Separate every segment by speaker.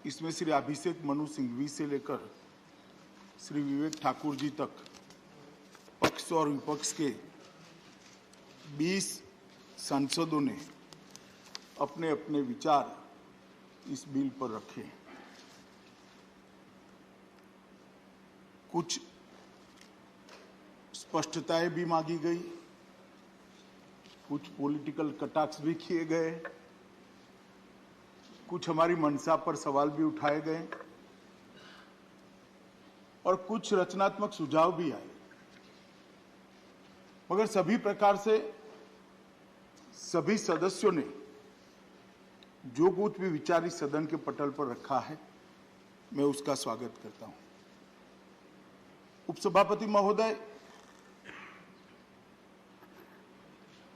Speaker 1: इसमें श्री अभिषेक मनु सिंघवी से लेकर श्री विवेक ठाकुर जी तक पक्ष और विपक्ष के 20 सांसदों ने अपने अपने विचार इस बिल पर रखे। कुछ स्पष्टताएं भी मांगी गई, कुछ पॉलिटिकल कटाक्ष भी किए गए, कुछ हमारी मंशा पर सवाल भी उठाए गए और कुछ रचनात्मक सुझाव भी आए। मगर सभी प्रकार से सभी सदस्यों ने जो कुछ भी विचार इस सदन के पटल पर रखा है, मैं उसका स्वागत करता हूं। उपसभापति महोदय,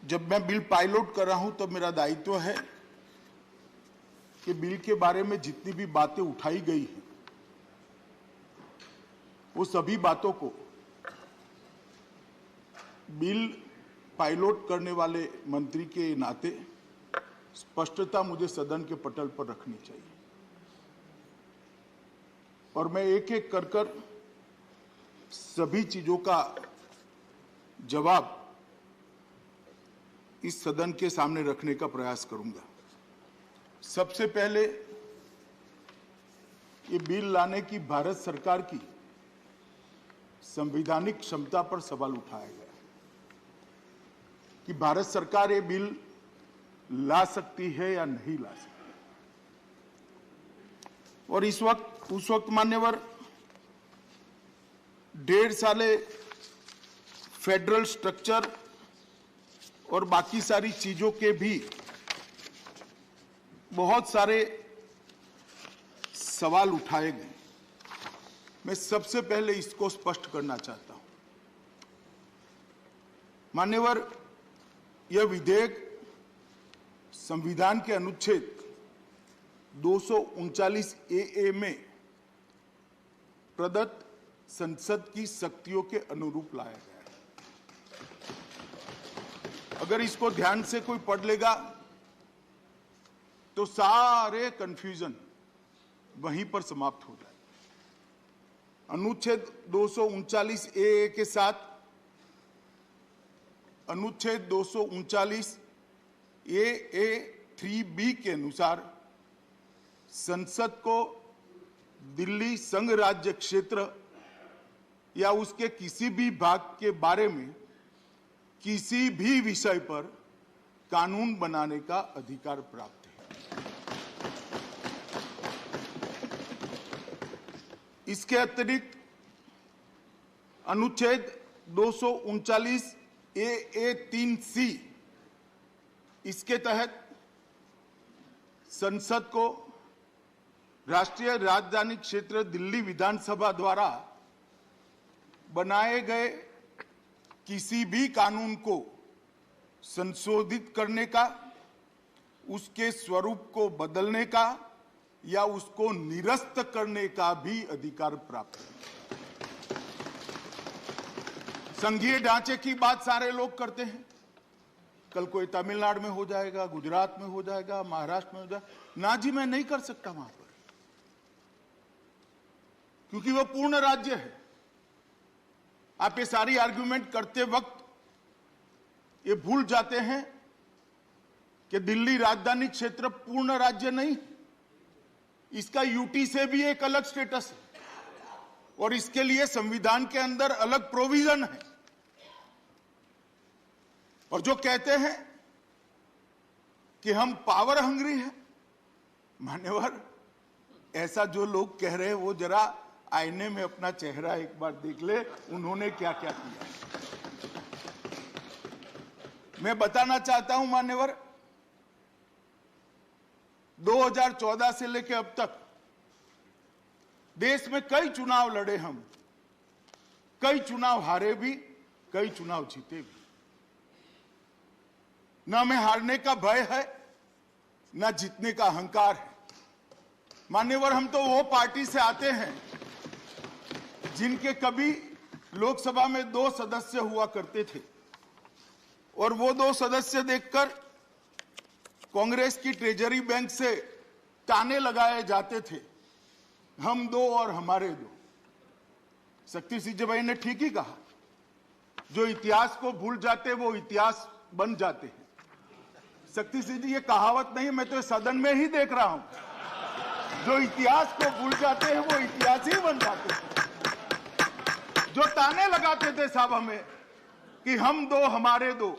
Speaker 1: जब मैं बिल पायलट कर रहा हूं तब मेरा दायित्व है कि बिल के बारे में जितनी भी बातें उठाई गई हैं वो सभी बातों को बिल पायलट करने वाले मंत्री के नाते स्पष्टता मुझे सदन के पटल पर रखनी चाहिए और मैं एक एक कर सभी चीजों का जवाब इस सदन के सामने रखने का प्रयास करूंगा। सबसे पहले ये बिल लाने की भारत सरकार की संवैधानिक क्षमता पर सवाल उठाया गया कि भारत सरकार ये बिल ला सकती है या नहीं ला सकती। और उस वक्त मान्यवर 1.5 साले फेडरल स्ट्रक्चर और बाकी सारी चीजों के भी बहुत सारे सवाल उठाए गए। मैं सबसे पहले इसको स्पष्ट करना चाहता हूं। मान्यवर, यह विधेयक संविधान के अनुच्छेद 239 ए में प्रदत्त संसद की शक्तियों के अनुरूप लाया गया है। अगर इसको ध्यान से कोई पढ़ लेगा तो सारे कंफ्यूजन वहीं पर समाप्त हो जाए। अनुच्छेद 239 ए के साथ अनुच्छेद 239 ए 3B के अनुसार संसद को दिल्ली संघ राज्य क्षेत्र या उसके किसी भी भाग के बारे में किसी भी विषय पर कानून बनाने का अधिकार प्राप्त है। इसके अतिरिक्त अनुच्छेद 239 ए 3C, इसके तहत संसद को राष्ट्रीय राजधानी क्षेत्र दिल्ली विधानसभा द्वारा बनाए गए किसी भी कानून को संशोधित करने का, उसके स्वरूप को बदलने का या उसको निरस्त करने का भी अधिकार प्राप्त है। संघीय ढांचे की बात सारे लोग करते हैं। कल कोई तमिलनाडु में हो जाएगा, गुजरात में हो जाएगा, महाराष्ट्र में हो जाएगा। ना जी, मैं नहीं कर सकता वहां पर, क्योंकि वह पूर्ण राज्य है। आप ये सारी आर्ग्यूमेंट करते वक्त ये भूल जाते हैं कि दिल्ली राजधानी क्षेत्र पूर्ण राज्य नहीं, इसका यूटी से भी एक अलग स्टेटस है और इसके लिए संविधान के अंदर अलग प्रोविजन है। और जो कहते हैं कि हम पावर हंग्री हैं, मान्यवर, ऐसा जो लोग कह रहे हैं वो जरा आईने में अपना चेहरा एक बार देख ले, उन्होंने क्या क्या किया। मैं बताना चाहता हूं मान्यवर, 2014 से लेकर अब तक देश में कई चुनाव लड़े हम, कई चुनाव हारे भी, कई चुनाव जीते भी। ना हमें हारने का भय है, ना जीतने का अहंकार है। मान्यवर, हम तो वो पार्टी से आते हैं जिनके कभी लोकसभा में 2 सदस्य हुआ करते थे और वो 2 सदस्य देखकर कांग्रेस की ट्रेजरी बैंक से ताने लगाए जाते थे हम दो और हमारे दो। शक्ति सिंह भाई ने ठीक ही कहा, जो इतिहास को भूल जाते वो इतिहास बन जाते हैं। शक्ति सिंह जी, ये कहावत नहीं, मैं तो सदन में ही देख रहा हूं, जो इतिहास को भूल जाते हैं वो इतिहास ही बन जाते हैं। जो ताने लगाते थे साहब हमें कि हम दो हमारे दो,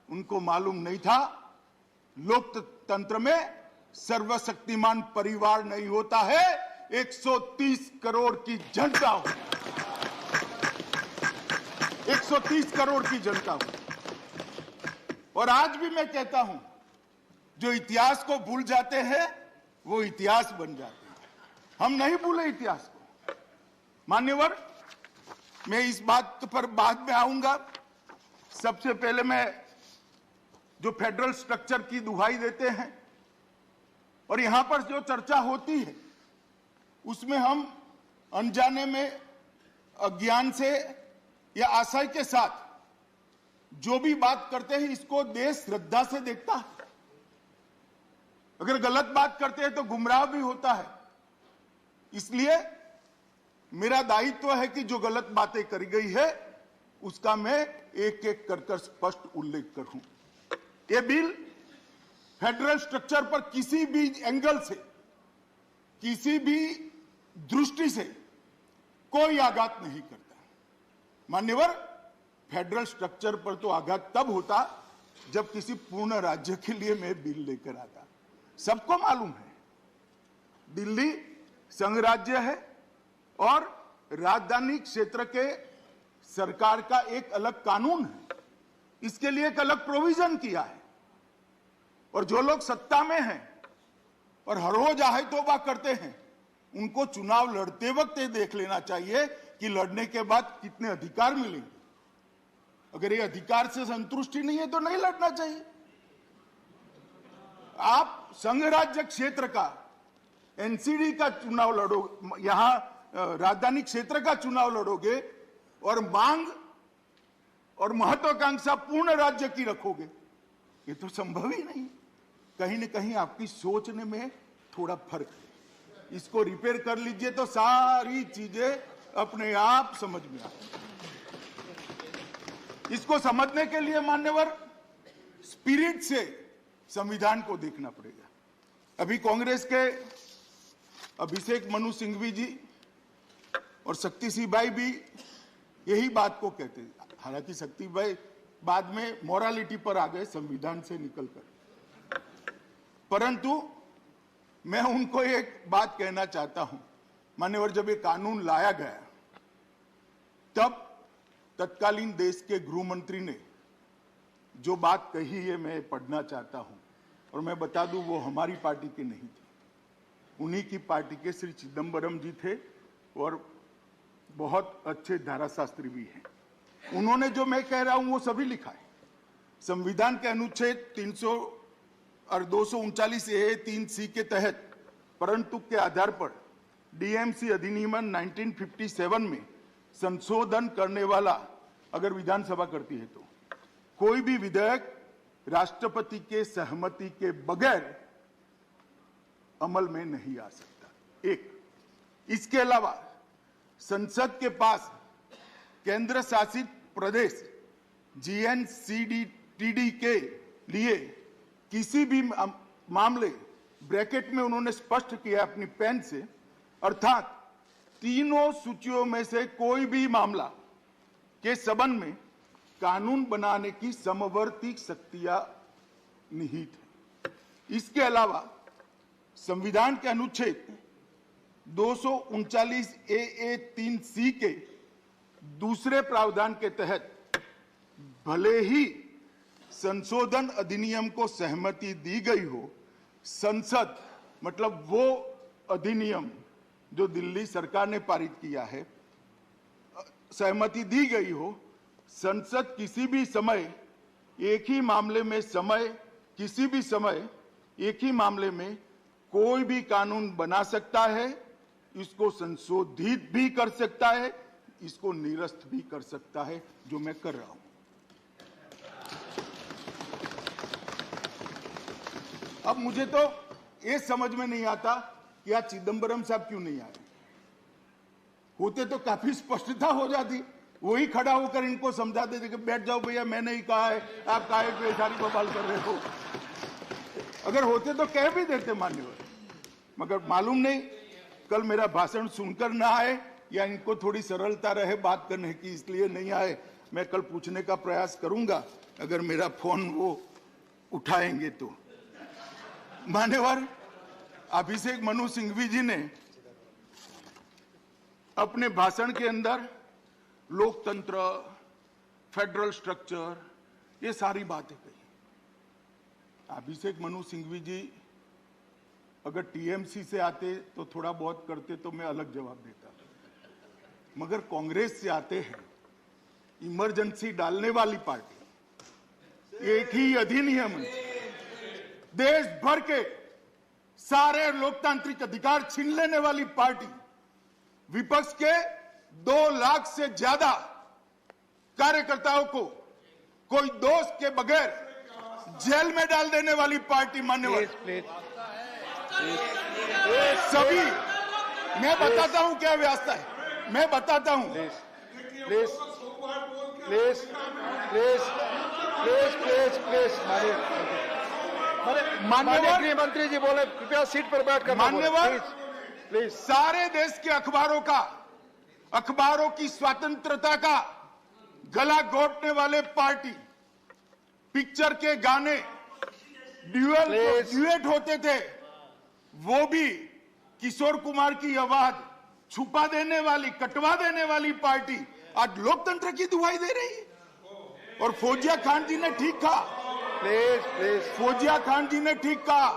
Speaker 1: उनको मालूम नहीं था लोकतंत्र में सर्वशक्तिमान परिवार नहीं होता है, 130 करोड़ की जनता हो, 130 करोड़ की जनता हो। और आज भी मैं कहता हूं, जो इतिहास को भूल जाते हैं वो इतिहास बन जाते हैं। हम नहीं भूले इतिहास को। मान्यवर, मैं इस बात पर बाद में आऊंगा। सबसे पहले मैं जो फेडरल स्ट्रक्चर की दुहाई देते हैं और यहां पर जो चर्चा होती है उसमें हम अनजाने में, अज्ञान से या आशय के साथ जो भी बात करते हैं, इसको देश श्रद्धा से देखता है। अगर गलत बात करते हैं तो गुमराह भी होता है। इसलिए मेरा दायित्व है कि जो गलत बातें करी गई है उसका मैं एक एक कर स्पष्ट उल्लेख करूं। यह बिल फेडरल स्ट्रक्चर पर किसी भी एंगल से, किसी भी दृष्टि से कोई आघात नहीं करता। मान्यवर, फेडरल स्ट्रक्चर पर तो आघात तब होता जब किसी पूर्ण राज्य के लिए मैं बिल लेकर आता। सबको मालूम है दिल्ली संघ राज्य है और राजधानी क्षेत्र के सरकार का एक अलग कानून है, इसके लिए एक अलग प्रोविजन किया है। और जो लोग सत्ता में हैं और हर रोज आहे तौबा करते हैं, उनको चुनाव लड़ते वक्त ये देख लेना चाहिए कि लड़ने के बाद कितने अधिकार मिलेंगे। अगर ये अधिकार से संतुष्टि नहीं है तो नहीं लड़ना चाहिए। आप संघ राज्य क्षेत्र का, एनसीडी का चुनाव लड़ो, यहां राजधानी क्षेत्र का चुनाव लड़ोगे और मांग और महत्वाकांक्षा पूर्ण राज्य की रखोगे, ये तो संभव ही नहीं। कहीं न कहीं आपकी सोचने में थोड़ा फर्क है। इसको रिपेयर कर लीजिए तो सारी चीजें अपने आप समझ में आती। इसको समझने के लिए मान्यवर स्पिरिट से संविधान को देखना पड़ेगा। अभी कांग्रेस के अभिषेक मनु सिंघवी जी और शक्ति सिंह भाई भी यही बात को कहते हैं। हालांकि शक्ति भाई बाद में मोरालिटी पर आ गए संविधान से निकलकर, परंतु मैं उनको एक बात कहना चाहता हूं। मान्यवर, जब ये कानून लाया गया तब तत्कालीन देश के गृह मंत्री ने जो बात कही है मैं पढ़ना चाहता हूं, और मैं बता दूं वो हमारी पार्टी के नहीं थे, उन्हीं की पार्टी के श्री चिदंबरम जी थे और बहुत अच्छे धाराशास्त्री भी हैं। उन्होंने जो मैं कह रहा हूं वो सभी लिखा है। संविधान के अनुच्छेद 300 और 239 ए 3C के तहत परंतु के आधार पर डीएमसी अधिनियम 1957 में संशोधन करने वाला अगर विधानसभा करती है तो कोई भी विधेयक राष्ट्रपति के सहमति के बगैर अमल में नहीं आ सकता। एक, इसके अलावा संसद के पास केंद्र शासित प्रदेश GNCDTD के लिए किसी भी मामले, ब्रैकेट में उन्होंने स्पष्ट किया अपनी पेन से, अर्थात तीनों सूचियों में से कोई भी मामला के संबंध में कानून बनाने की समवर्ती शक्तियां निहित है। इसके अलावा संविधान के अनुच्छेद 239 ए 3C के दूसरे प्रावधान के तहत भले ही संशोधन अधिनियम को सहमति दी गई हो, संसद मतलब वो अधिनियम जो दिल्ली सरकार ने पारित किया है, सहमति दी गई हो, संसद किसी भी समय एक ही मामले में किसी भी समय एक ही मामले में कोई भी कानून बना सकता है, इसको संशोधित भी कर सकता है, इसको निरस्त भी कर सकता है, जो मैं कर रहा हूं। अब मुझे तो ये समझ में नहीं आता कि आज चिदंबरम साहब क्यों नहीं आए, होते तो काफी स्पष्टता हो जाती, वही खड़ा होकर इनको समझा देते कि बैठ जाओ भैया, मैंने ही कहा है, आप काहे पे सारी बवाल कर रहे हो। अगर होते तो कह भी देते मान्यवर, मगर मालूम नहीं कल मेरा भाषण सुनकर ना आए या इनको थोड़ी सरलता रहे बात करने की, इसलिए नहीं आए। मैं कल पूछने का प्रयास करूंगा अगर मेरा फोन वो उठाएंगे तो। मान्यवर अभिषेक मनु सिंघवी जी ने अपने भाषण के अंदर लोकतंत्र, फेडरल स्ट्रक्चर, ये सारी बातें कही। अभिषेक मनु सिंघवी जी अगर टीएमसी से आते तो थोड़ा बहुत करते तो मैं अलग जवाब देता, मगर कांग्रेस से आते हैं, इमरजेंसी डालने वाली पार्टी, एक ही अधिनियम में देश भर के सारे लोकतांत्रिक अधिकार छीन लेने वाली पार्टी, विपक्ष के 2 लाख से ज्यादा कार्यकर्ताओं को कोई दोष के बगैर जेल में डाल देने वाली पार्टी। मान्यवर सभी, मैं बताता हूं क्या व्यवस्था है, मैं बताता हूं।
Speaker 2: माननीय गृह मंत्री जी बोले, कृपया सीट पर बैठकर।
Speaker 1: मान्यवर प्लीज, सारे देश के अखबारों की स्वतंत्रता का गला घोटने वाले पार्टी, पिक्चर के गाने ड्यूएट होते थे, वो भी किशोर कुमार की आवाज छुपा देने वाली, कटवा देने वाली पार्टी आज लोकतंत्र की दुहाई दे रही है। और फौजिया खान जी ने ठीक कहा,
Speaker 2: प्लीज
Speaker 1: फौजिया खान जी ने ठीक कहा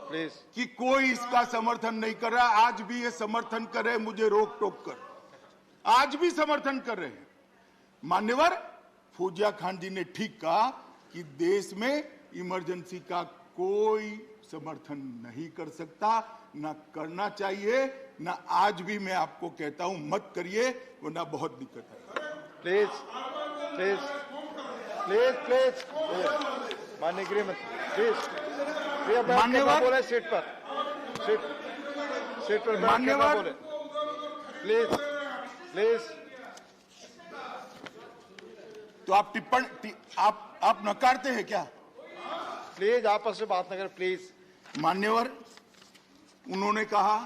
Speaker 2: प्लीज
Speaker 1: कि कोई इसका समर्थन नहीं कर रहा। आज भी ये समर्थन कर रहे, मुझे रोक टोक कर आज भी समर्थन कर रहे हैं। मान्यवर फौजिया खान जी ने ठीक कहा कि देश में इमरजेंसी का कोई समर्थन नहीं कर सकता, ना करना चाहिए, ना आज भी मैं आपको कहता हूं मत करिए, वरना बहुत दिक्कत है।
Speaker 2: प्लीज प्लीज प्लीज प्लीज माननीय गृह मंत्री प्लीज,
Speaker 1: मान्यवर
Speaker 2: बोले सीट पर
Speaker 1: मान्यवर
Speaker 2: बोले, प्लीज प्लीज।
Speaker 1: तो आप टिप्पणी आप नकारते हैं क्या?
Speaker 2: प्लीज आपस में बात न करें प्लीज।
Speaker 1: मान्यवर उन्होंने कहा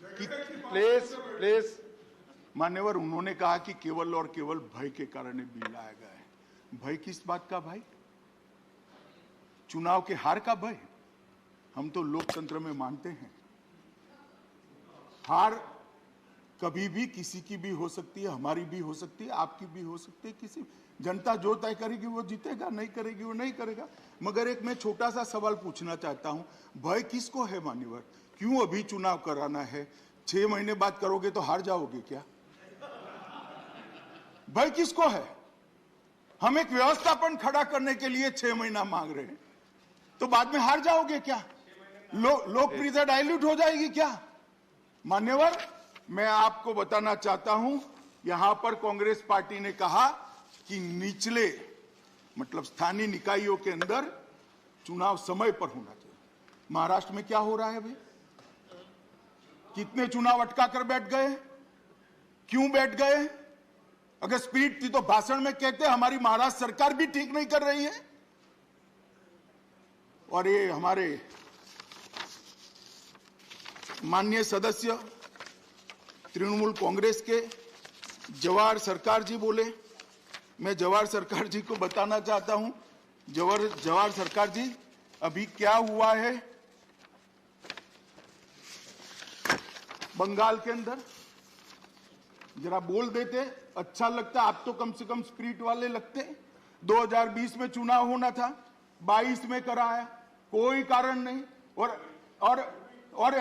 Speaker 1: कि
Speaker 2: प्लीज
Speaker 1: मान्यवर उन्होंने कहा कि केवल और केवल भय के कारण बिल लाया गया है। भय किस बात का भय? चुनाव के हार का भय? हम तो लोकतंत्र में मानते हैं हार कभी भी किसी की भी हो सकती है, हमारी भी हो सकती है, आपकी भी हो सकती है, किसी जनता जो तय करेगी वो जीतेगा, नहीं करेगी वो नहीं करेगा। मगर एक मैं छोटा सा सवाल पूछना चाहता हूं, भय किसको है मान्यवर? क्यों अभी चुनाव कराना है? 6 महीने बाद करोगे तो हार जाओगे क्या? भय किसको है? हम एक व्यवस्थापन खड़ा करने के लिए 6 महीना मांग रहे हैं, तो बाद में हार जाओगे क्या? लोकप्रियता डाइल्यूट हो जाएगी क्या? मान्यवर मैं आपको बताना चाहता हूं, यहां पर कांग्रेस पार्टी ने कहा कि निचले मतलब स्थानीय निकायों के अंदर चुनाव समय पर होना चाहिए। महाराष्ट्र में क्या हो रहा है भाई? कितने चुनाव अटका कर बैठ गए? क्यों बैठ गए? अगर स्पीड थी तो भाषण में कहते हमारी महाराष्ट्र सरकार भी ठीक नहीं कर रही है। और ये हमारे माननीय सदस्य तृणमूल कांग्रेस के जवाहर सरकार जी बोले, मैं जवाहर सरकार जी को बताना चाहता हूं, जवाहर सरकार जी अभी क्या हुआ है बंगाल के अंदर, जरा बोल देते अच्छा लगता। आप तो कम से कम स्पिरिट वाले लगते। 2020 में चुनाव होना था, 22 में कराया, कोई कारण नहीं। और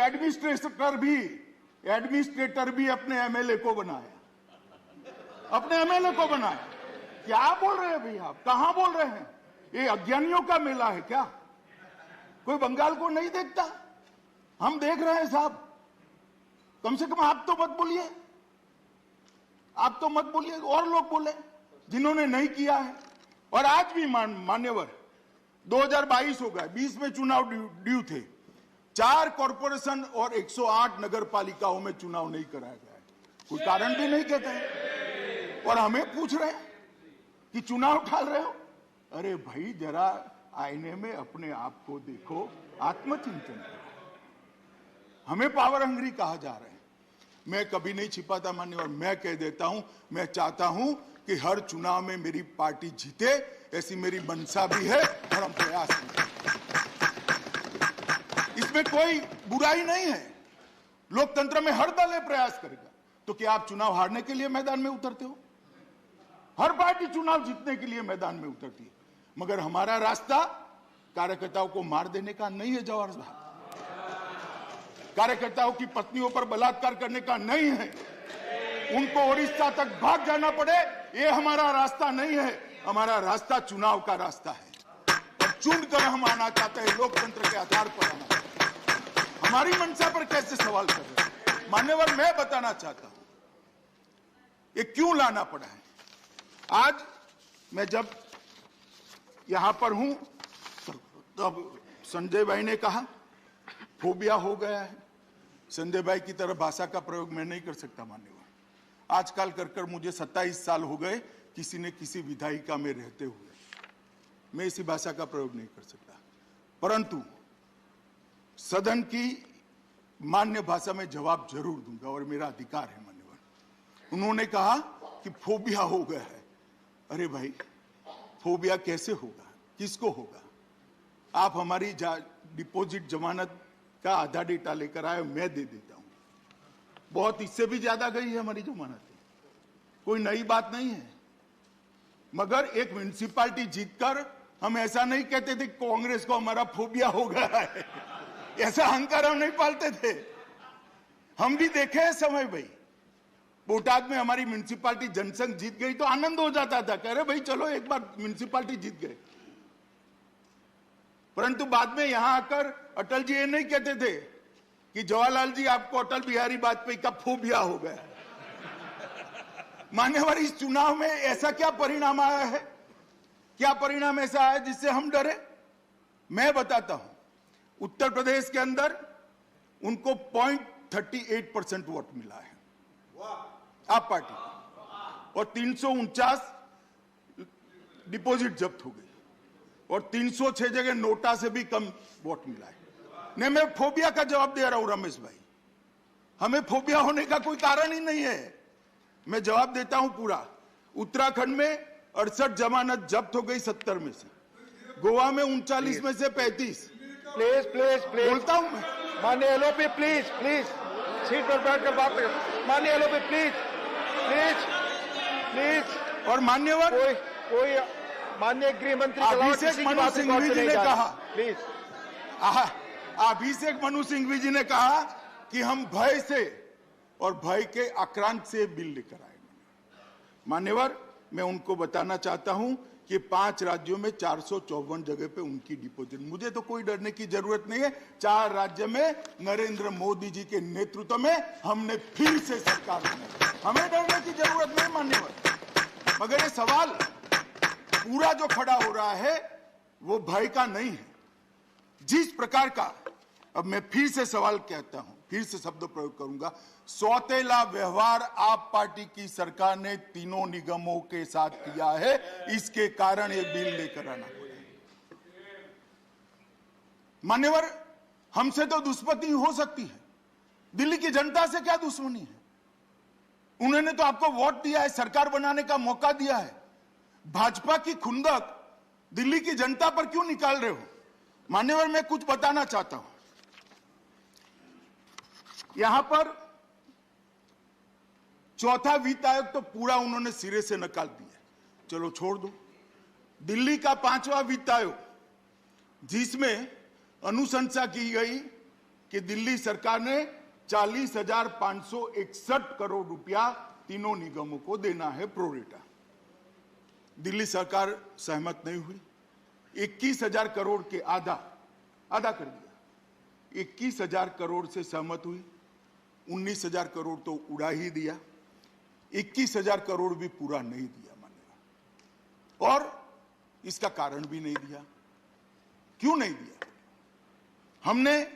Speaker 1: एडमिनिस्ट्रेटर भी अपने एमएलए को बनाया, क्या बोल रहे हैं भैया आप? कहां बोल रहे हैं? ये अज्ञानियों का मेला है क्या? कोई बंगाल को नहीं देखता? हम देख रहे हैं साहब। कम से कम आप तो मत बोलिए, और लोग बोले जिन्होंने नहीं किया है। और आज भी मान्यवर 2022 हो गया, 20 में चुनाव ड्यू थे, 4 कॉरपोरेशन और 108 नगर पालिकाओं में चुनाव नहीं कराया गया है, कोई कारण भी नहीं कहता है। और हमें पूछ रहे हैं कि चुनाव टाल रहे हो। अरे भाई, जरा आईने में अपने आप को देखो, आत्मचिंतन करो। हमें पावर हंग्री कहा जा रहा है। मैं कभी नहीं छिपाता मान्य, और मैं कह देता हूं, मैं चाहता हूं कि हर चुनाव में मेरी पार्टी जीते, ऐसी मेरी मंशा भी है और हम प्रयास करें। इसमें कोई बुराई नहीं है। लोकतंत्र में हर दल प्रयास करेगा। तो क्या आप चुनाव हारने के लिए मैदान में उतरते हो? हर पार्टी चुनाव जीतने के लिए मैदान में उतरती है, मगर हमारा रास्ता कार्यकर्ताओं को मार देने का नहीं है जवाहर साहब, कार्यकर्ताओं की पत्नियों पर बलात्कार करने का नहीं है, उनको ओडिशा तक भाग जाना पड़े, ये हमारा रास्ता नहीं है। हमारा रास्ता चुनाव का रास्ता है और चुन कर हम आना चाहते हैं, लोकतंत्र के आधार पर आना। हमारी मंशा पर कैसे सवाल कर रहे हैं? मान्यवर, मैं बताना चाहता हूं ये क्यों लाना पड़ा है। आज मैं जब यहां पर हूं तब संजय भाई ने कहा फोबिया हो गया है। संजय भाई की तरह भाषा का प्रयोग मैं नहीं कर सकता मान्यवर। आजकल कर मुझे 27 साल हो गए किसी ने किसी विधायिका में रहते हुए, मैं इसी भाषा का प्रयोग नहीं कर सकता, परंतु सदन की मान्य भाषा में जवाब जरूर दूंगा और मेरा अधिकार है मान्यवर। उन्होंने कहा कि फोबिया हो गया है। अरे भाई, फोबिया कैसे होगा, किसको होगा? आप हमारी डिपॉजिट जमानत का आधा डेटा लेकर आए, मैं दे देता हूं। बहुत इससे भी ज्यादा गई है हमारी जमानत, कोई नई बात नहीं है। मगर एक म्युनिसिपैलिटी जीतकर हम ऐसा नहीं कहते थे कांग्रेस को हमारा फोबिया हो गया है, ऐसा अहंकार हम नहीं पालते थे। हम भी देखे हैं समय भाई, बोटाद में हमारी म्युनिसिपैलिटी जनसंघ जीत गई तो आनंद हो जाता था, कह रहे भाई चलो एक बार म्युनिसिपैलिटी जीत गए। परंतु बाद में यहां आकर अटल जी ये नहीं कहते थे कि जवाहरलाल जी आपको अटल बिहारी वाजपेयी का फोबिया हो गया। मान्यवर, इस चुनाव में ऐसा क्या परिणाम आया है, क्या परिणाम ऐसा आया जिससे हम डरे? मैं बताता हूं। उत्तर प्रदेश के अंदर उनको 0.38% वोट मिला है आप पार्टी को, और 349 डिपॉजिट जब्त हो गई और 306 जगह नोटा से भी कम वोट मिला है। नहीं, मैं फोबिया का जवाब दे रहा हूं रमेश भाई, हमें फोबिया होने का कोई कारण ही नहीं है। मैं जवाब देता हूं पूरा। उत्तराखंड में 68 जमानत जब्त हो गई 70 में से, गोवा में 39 में से 35।
Speaker 2: प्लीज प्लीज प्लीज
Speaker 1: बोलता हूं मैं।
Speaker 2: माननीय एलओपी प्लीज प्लीज सीट पर बैठकर बात करें। माननीय एलओपी प्लीज प्लीज प्लीज।
Speaker 1: और मान्यवर,
Speaker 2: कोई माननीय गृह मंत्री
Speaker 1: अभिषेक मनु सिंघवी जी ने कहा,
Speaker 2: प्लीज,
Speaker 1: अभिषेक मनु सिंघवी जी ने कहा कि हम भय से और भय के आक्रांत से बिल लेकर आएंगे। मान्यवर, मैं उनको बताना चाहता हूं कि 5 राज्यों में 454 जगह पे उनकी डिपॉजिट, मुझे तो कोई डरने की जरूरत नहीं है। 4 राज्य में नरेंद्र मोदी जी के नेतृत्व में हमने फिर से सरकार बनाई, हमें डरने की जरूरत नहीं मान्यवर। मगर ये सवाल पूरा जो खड़ा हो रहा है वो भय का नहीं है। जिस प्रकार का, अब मैं फिर से सवाल कहता हूं, फिर से शब्द प्रयोग करूंगा, सौतेला व्यवहार आप पार्टी की सरकार ने तीनों निगमों के साथ किया है, इसके कारण ये बिल लेकर आना पड़ा। मान्यवर, हमसे तो दुश्मनी हो सकती है, दिल्ली की जनता से क्या दुश्मनी है? उन्होंने तो आपको वोट दिया है, सरकार बनाने का मौका दिया है। भाजपा की खुंदक दिल्ली की जनता पर क्यों निकाल रहे हो? मान्यवर, मैं कुछ बताना चाहता हूं। यहां पर चौथा वित्त आयोग तो पूरा उन्होंने सिरे से निकाल दिया, चलो छोड़ दो। दिल्ली का 5वां वित्त आयोग, जिसमें अनुशंसा की गई कि दिल्ली सरकार ने 40,561 करोड़ रुपया तीनों निगमों को देना है प्रोरेटा। दिल्ली सरकार सहमत नहीं हुई, 21,000 करोड़ के आधा कर दिया। 21,000 करोड़ से सहमत हुई, 19,000 करोड़ तो उड़ा ही दिया, 21,000 करोड़ भी पूरा नहीं दिया मान्यवर, और इसका कारण भी नहीं दिया। क्यों नहीं दिया? हमने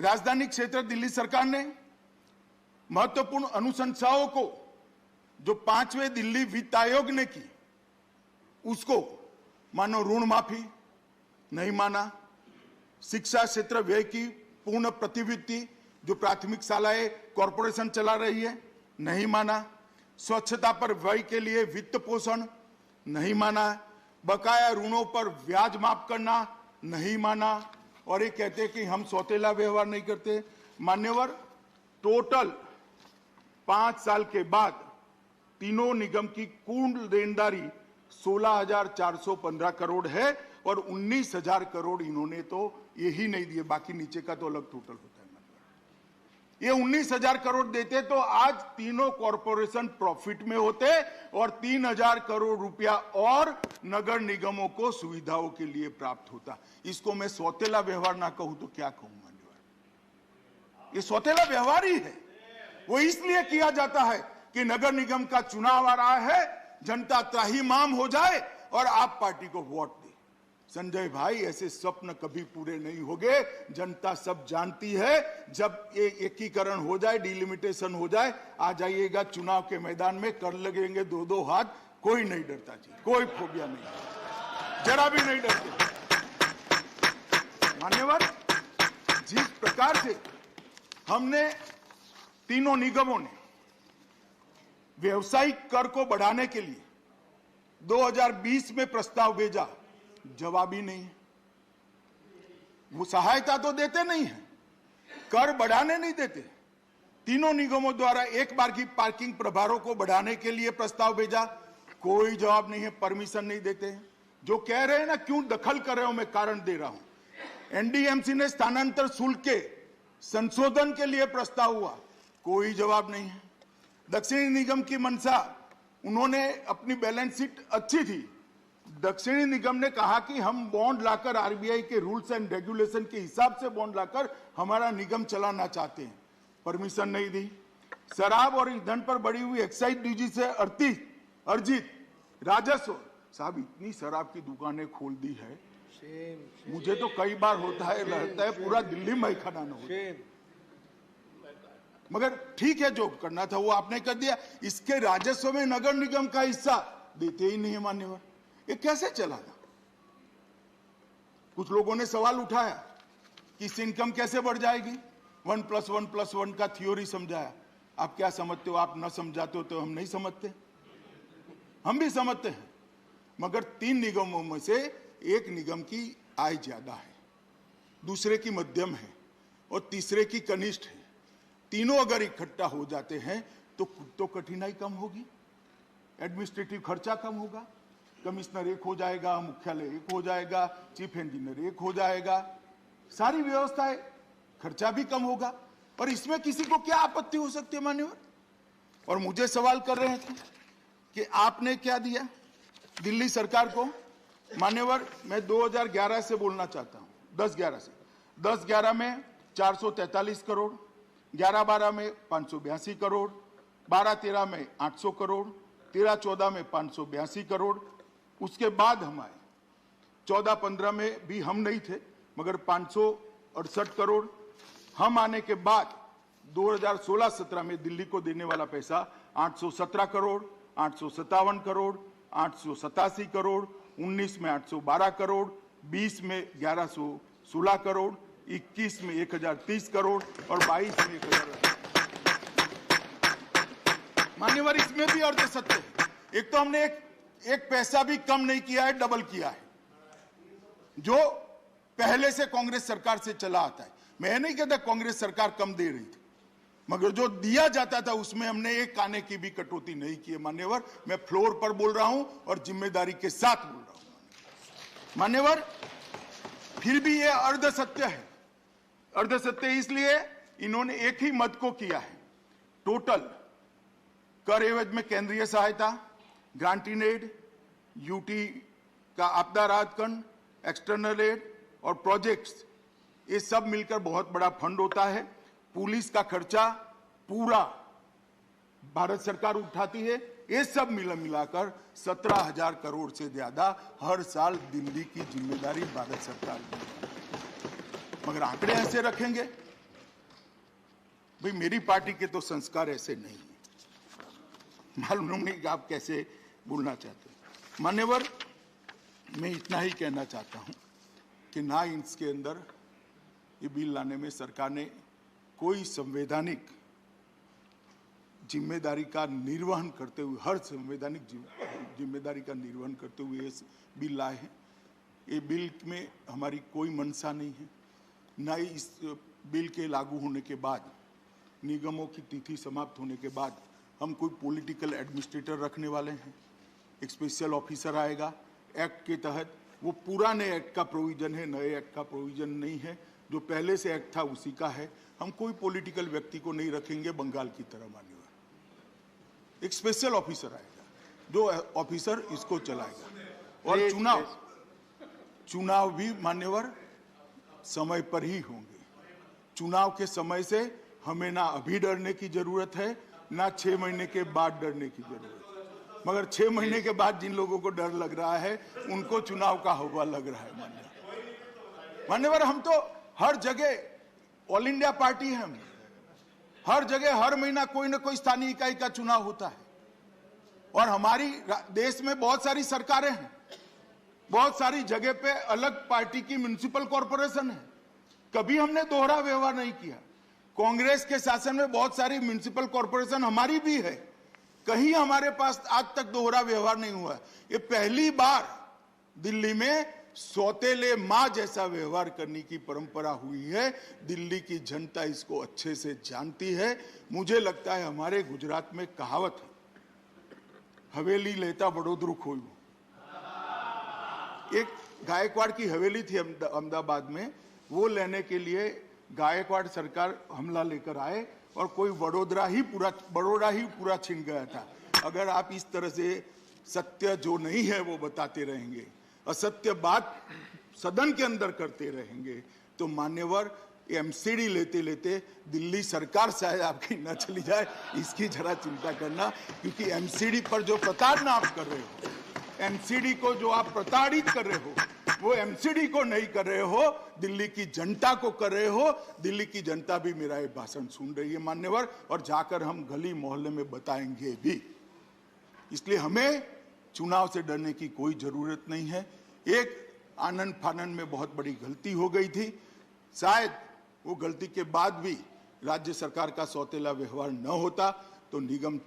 Speaker 1: राजधानी क्षेत्र दिल्ली सरकार ने महत्वपूर्ण अनुशंसाओं को जो 5वें दिल्ली वित्त आयोग ने की, उसको मानो ऋण माफी नहीं माना, शिक्षा क्षेत्र व्यय की पूर्ण प्रतिवृत्ति जो प्राथमिक शालाएं कॉरपोरेशन चला रही है नहीं माना, स्वच्छता पर व्यय के लिए वित्त पोषण नहीं माना, बकाया ऋणों पर ब्याज माफ करना नहीं माना, और ये कहते हैं कि हम सौतेला व्यवहार नहीं करते। मान्यवर, टोटल 5 साल के बाद तीनों निगम की कुल देनदारी 16,415 करोड़ है और 19,000 करोड़ इन्होंने तो यही नहीं दिए, बाकी नीचे का तो अलग टोटल होता है। ये 19,000 करोड़ देते तो आज तीनों कॉरपोरेशन प्रॉफिट में होते और 3,000 करोड़ रुपया और नगर निगमों को सुविधाओं के लिए प्राप्त होता। इसको मैं सौतेला व्यवहार ना कहूं तो क्या कहूं मान्यवर? ये सौतेला व्यवहार ही है। वो इसलिए किया जाता है कि नगर निगम का चुनाव आ रहा है, जनता त्राहिमाम हो जाए और आप पार्टी को वोट दे। संजय भाई, ऐसे स्वप्न कभी पूरे नहीं होंगे। जनता सब जानती है, जब ये एकीकरण हो जाए, डिलिमिटेशन हो जाए, आ जाइएगा चुनाव के मैदान में, कर लगेंगे 2-2 हाथ, कोई नहीं डरता जी, कोई फोबिया नहीं, जरा भी नहीं डरते। मान्यवर, जिस प्रकार से हमने तीनों निगमों ने व्यवसायिक कर को बढ़ाने के लिए 2020 में प्रस्ताव भेजा, जवाब ही नहीं। वो सहायता तो देते नहीं है, कर बढ़ाने नहीं देते। तीनों निगमों द्वारा एक बार की पार्किंग प्रभारों को बढ़ाने के लिए प्रस्ताव भेजा, कोई जवाब नहीं है, परमिशन नहीं देते। जो कह रहे हैं ना, क्यों दखल कर रहे हो, मैं कारण दे रहा हूं। एनडीएमसी ने स्थानांतर शुल्क के संशोधन के लिए प्रस्ताव हुआ, कोई जवाब नहीं है। दक्षिणी निगम की मंशा, उन्होंने अपनी बैलेंस शीट अच्छी थी, दक्षिणी निगम ने कहा कि हम बॉन्ड लाकर आरबीआई के रूल्स एंड रेगुलेशन के हिसाब से बॉन्ड लाकर हमारा निगम चलाना चाहते हैं, परमिशन नहीं दी। शराब और ईंधन पर बढ़ी हुई एक्साइज ड्यूटी से अर्जित राजस्व, साहब इतनी शराब की दुकानें खोल दी है, मुझे तो कई बार होता है, लगता है पूरा दिल्ली में खाना न हो, मगर ठीक है, जो करना था वो आपने कर दिया। इसके राजस्व में नगर निगम का हिस्सा देते ही नहीं है मान्यवर, ये कैसे चलाना? कुछ लोगों ने सवाल उठाया कि इससे इनकम कैसे बढ़ जाएगी। 1+1+1 का थ्योरी समझाया, आप क्या समझते हो? आप ना समझाते हो तो हम नहीं समझते, हम भी समझते हैं। मगर 3 निगमों में से एक निगम की आय ज्यादा है, दूसरे की मध्यम है और तीसरे की कनिष्ठ है। तीनों अगर इकट्ठा हो जाते हैं तो कठिनाई कम होगी, एडमिनिस्ट्रेटिव खर्चा कम होगा, कमिश्नर एक हो जाएगा, मुख्यालय एक हो जाएगा, चीफ इंजीनियर एक हो जाएगा, सारी व्यवस्थाएं, खर्चा भी कम होगा। और इसमें किसी को क्या आपत्ति हो सकती है मान्यवर? और मुझे सवाल कर रहे थे कि आपने क्या दिया दिल्ली सरकार को। मान्यवर, मैं 2011 से बोलना चाहता हूं, 10-11 से। 10-11 में 443 करोड़, 11-12 में 582 करोड़, 12-13 में 800 करोड़, 13-14 में 582 करोड़। उसके बाद हम आए 14-15 में भी हम नहीं थे, मगर 568 करोड़। हम आने के बाद 2016-17 में दिल्ली को देने वाला पैसा 817 करोड़, 857 करोड़, 887 करोड़, 19 में 812 करोड़, 20 में 1116 करोड़, 21 में 1030 करोड़ और 22 में 1000। मान्यवर, इसमें भी अर्ध सत्य है। एक तो हमने एक पैसा भी कम नहीं किया है, डबल किया है, जो पहले से कांग्रेस सरकार से चला आता है। मैं नहीं कहता कांग्रेस सरकार कम दे रही थी, मगर जो दिया जाता था उसमें हमने एक आने की भी कटौती नहीं की है मान्यवर। मैं फ्लोर पर बोल रहा हूं और जिम्मेदारी के साथ बोल रहा हूं मान्यवर। फिर भी यह अर्ध सत्य है। अर्ध सत्य इसलिए इन्होंने एक ही मद को किया है। टोटल कर एवज में केंद्रीय सहायता, ग्रांट इन एड, यूटी का आपदा राहत फंड, एक्सटर्नल एड और प्रोजेक्ट्स, ये सब मिलकर बहुत बड़ा फंड होता है। पुलिस का खर्चा पूरा भारत सरकार उठाती है। ये सब मिलाकर 17,000 करोड़ से ज्यादा हर साल दिल्ली की जिम्मेदारी भारत सरकार की। मगर आंकड़े ऐसे रखेंगे भाई मेरी पार्टी के तो संस्कार ऐसे नहीं है, मालूम नहीं कि आप कैसे बोलना चाहते हैं। मान्यवर, मैं इतना ही कहना चाहता हूं कि ना इसके अंदर ये बिल लाने में सरकार ने कोई संवैधानिक जिम्मेदारी का निर्वहन करते हुए, हर संवैधानिक जिम्मेदारी का निर्वहन करते हुए इस बिल लाए हैं। ये बिल में हमारी कोई मंशा नहीं है, ना ही इस बिल के लागू होने के बाद, निगमों की तिथि समाप्त होने के बाद हम कोई पॉलिटिकल एडमिनिस्ट्रेटर रखने वाले हैं। एक स्पेशल ऑफिसर आएगा एक्ट के तहत, वो पुराने एक्ट का प्रोविजन है, नए एक्ट का प्रोविजन नहीं है। जो पहले से एक्ट था उसी का है। हम कोई पॉलिटिकल व्यक्ति को नहीं रखेंगे बंगाल की तरह। मान्यवर, एक स्पेशल ऑफिसर आएगा जो ऑफिसर इसको चलाएगा। और चुनाव भी मान्यवर समय पर ही होंगे। चुनाव के समय से हमें ना अभी डरने की जरूरत है, ना 6 महीने के बाद डरने की जरूरत है। मगर 6 महीने के बाद जिन लोगों को डर लग रहा है उनको चुनाव का हवा लग रहा है। मान्यवर, हम तो हर जगह ऑल इंडिया पार्टी है, हम हर जगह हर महीना कोई ना कोई स्थानीय इकाई का चुनाव होता है। और हमारी देश में बहुत सारी सरकारें हैं, बहुत सारी जगह पे अलग पार्टी की म्युनिसिपल कॉर्पोरेशन है। कभी हमने दोहरा व्यवहार नहीं किया। कांग्रेस के शासन में बहुत सारी म्युनिसिपल कॉर्पोरेशन हमारी भी है, कहीं हमारे पास आज तक दोहरा व्यवहार नहीं हुआ। ये पहली बार दिल्ली में सौतेले मां जैसा व्यवहार करने की परंपरा हुई है। दिल्ली की जनता इसको अच्छे से जानती है। मुझे लगता है हमारे गुजरात में कहावत है, हवेली लेता बड़ोदरू खोયું। एक गायकवाड़ की हवेली थी अहमदाबाद में, वो लेने के लिए गायकवाड़ सरकार हमला लेकर आए और कोई बड़ोदरा ही पूरा छीन गया था। अगर आप इस तरह से सत्य जो नहीं है वो बताते रहेंगे, असत्य बात सदन के अंदर करते रहेंगे, तो मान्यवर एमसीडी लेते लेते दिल्ली सरकार शायद आपकी न चली जाए, इसकी जरा चिंता करना। क्योंकि एमसीडी पर जो प्रताड़ना आप कर रहे हो, एमसीडी को जो आप प्रताड़ित कर रहे हो, वो एमसीडी को नहीं कर रहे हो, दिल्ली की जनता को कर रहे हो। दिल्ली की जनता भी मेरा ये भाषण सुन रही है मान्यवर, और जाकर हम गली मोहल्ले में बताएंगे भी। इसलिए हमें चुनाव से डरने की कोई जरूरत नहीं है। एक आनंद फानंद में बहुत बड़ी गलती हो गई थी, शायद वो गलती के बाद भी राज्य सरकार का सौतेला व्यवहार न होता तो निगम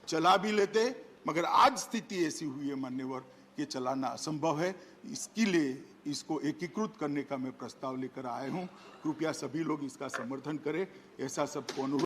Speaker 1: चला भी लेते। मगर आज स्थिति ऐसी हुई है मान्यवर कि चलाना असंभव है। इसके लिए इसको एकीकृत करने का मैं प्रस्ताव लेकर आया हूं। कृपया सभी लोग इसका समर्थन करें, ऐसा सबको अनुरोध।